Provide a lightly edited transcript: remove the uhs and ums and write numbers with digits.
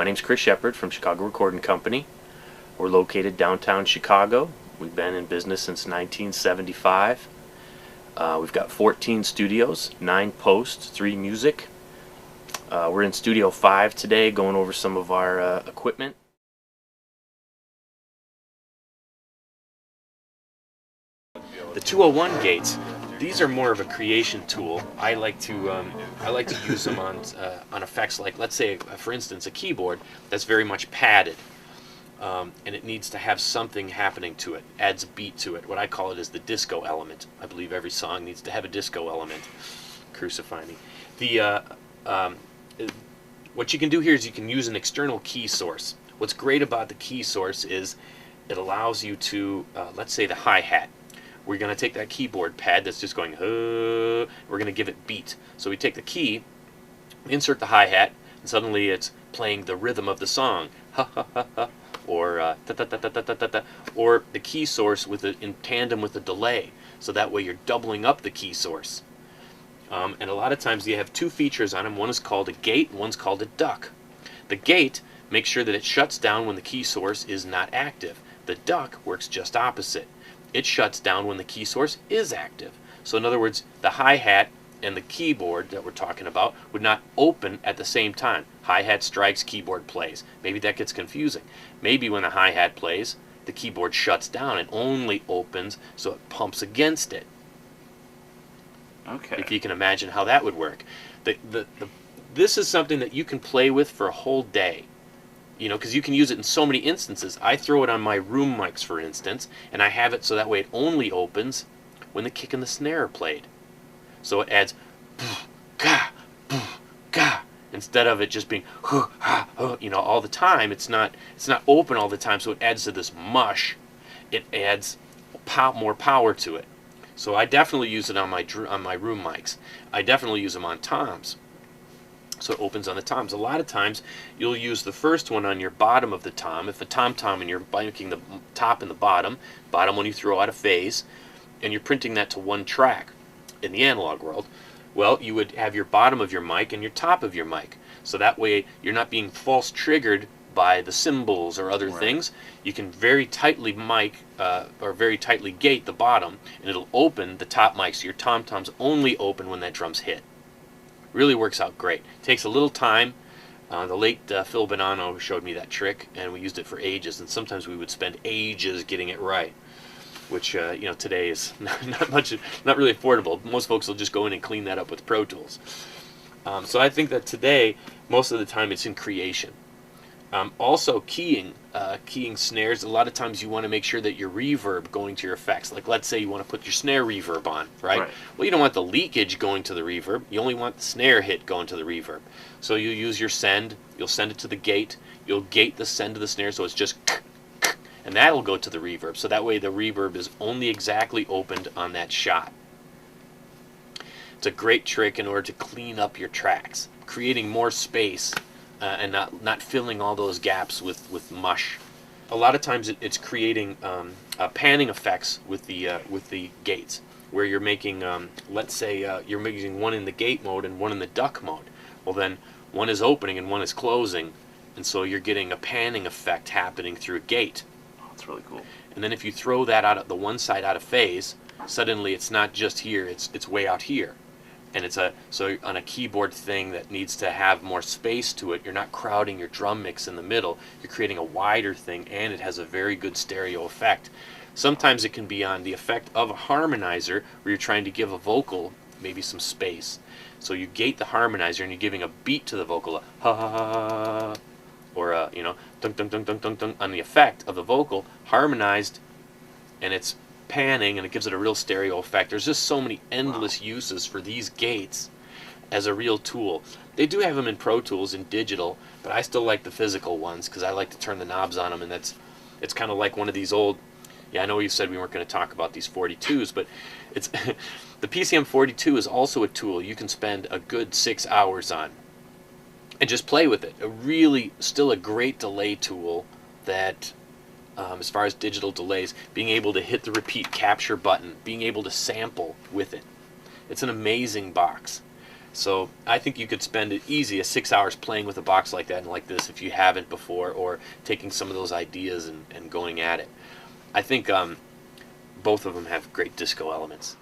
My name's Chris Shepard from Chicago Recording Company. We're located downtown Chicago. We've been in business since 1975. We've got 14 studios, 9 posts, 3 music. We're in Studio 5 today going over some of our equipment. The 201 gates, these are more of a creation tool. I like to use them on effects like, let's say, for instance, a keyboard that's very much padded, and it needs to have something happening to it, adds a beat to it. What I call it is the disco element. I believe every song needs to have a disco element. Crucify me. What you can do here is you can use an external key source. What's great about the key source is it allows you to, let's say the hi-hat. We're going to take that keyboard pad that's just going, we're going to give it beat. So we take the key, insert the hi-hat, and suddenly it's playing the rhythm of the song, ha ha ha ha, or ta ta ta ta ta ta ta, or the key source in tandem with the delay. So that way you're doubling up the key source. And a lot of times you have 2 features on them. One is called a gate, and one's called a duck. The gate makes sure that it shuts down when the key source is not active. The duck works just opposite. It shuts down when the key source is active. So in other words, the hi-hat and the keyboard that we're talking about would not open at the same time. Hi-hat strikes, keyboard plays. Maybe that gets confusing. Maybe when the hi-hat plays, the keyboard shuts down and only opens so it pumps against it. Okay. If you can imagine how that would work. This is something that you can play with for a whole day. You know, because you can use it in so many instances. I throw it on my room mics, for instance, and I have it so that way it only opens when the kick and the snare are played. So it adds ga, ga, instead of it just being you know, all the time. It's not open all the time, so it adds to this mush. It adds more power to it. So I definitely use it on my room mics. I definitely use them on toms. So it opens on the toms. A lot of times you'll use the first one on your bottom of the tom. If a tom-tom and you're making the top and the bottom when you throw out a phase, and you're printing that to one track in the analog world, well, you would have your bottom of your mic and your top of your mic. So that way you're not being false triggered by the cymbals or other things. You can very tightly or very tightly gate the bottom, and it'll open the top mic, so your tom-toms only open when that drum's hit. Really works out great. Takes a little time. The late Phil Bonanno showed me that trick, and we used it for ages, and sometimes we would spend ages getting it right, which you know, today is not really affordable. Most folks will just go in and clean that up with Pro Tools. So I think that today, most of the time, it's in creation. Also keying snares. A lot of times you want to make sure that your reverb going to your effects. Like, let's say you want to put your snare reverb on, right? Well, you don't want the leakage going to the reverb. You only want the snare hit going to the reverb. So you use your send. You'll send it to the gate. You'll gate the send to the snare, so it's just and that'll go to the reverb. So that way the reverb is only exactly opened on that shot. It's a great trick in order to clean up your tracks, creating more space. And not filling all those gaps with mush. A lot of times it's creating panning effects with the gates, where you're making, let's say you're making one in the gate mode and one in the duck mode. Well, then one is opening and one is closing, and so you're getting a panning effect happening through a gate. Oh, that's really cool. And then if you throw that out of the one side out of phase, suddenly it's not just here; it's way out here. And it's so on a keyboard thing that needs to have more space to it, you're not crowding your drum mix in the middle. You're creating a wider thing, and it has a very good stereo effect. Sometimes it can be on the effect of a harmonizer where you're trying to give a vocal maybe some space. So you gate the harmonizer and you're giving a beat to the vocal, a ha ha ha, or you know, dunk dunk dunk dunk dunk dunk on the effect of the vocal, harmonized, and it's panning, and it gives it a real stereo effect. There's just so many endless uses for these gates as a real tool. They do have them in Pro Tools in digital, but I still like the physical ones because I like to turn the knobs on them, and it's kind of like one of these old, I know you said we weren't going to talk about these 42s, but it's the PCM 42 is also a tool you can spend a good 6 hours on and just play with it. Still a great delay tool that as far as digital delays, being able to hit the repeat capture button, being able to sample with it. It's an amazing box. So I think you could spend it easy a 6 hours playing with a box like that and like this if you haven't before, or taking some of those ideas and going at it. I think both of them have great disco elements.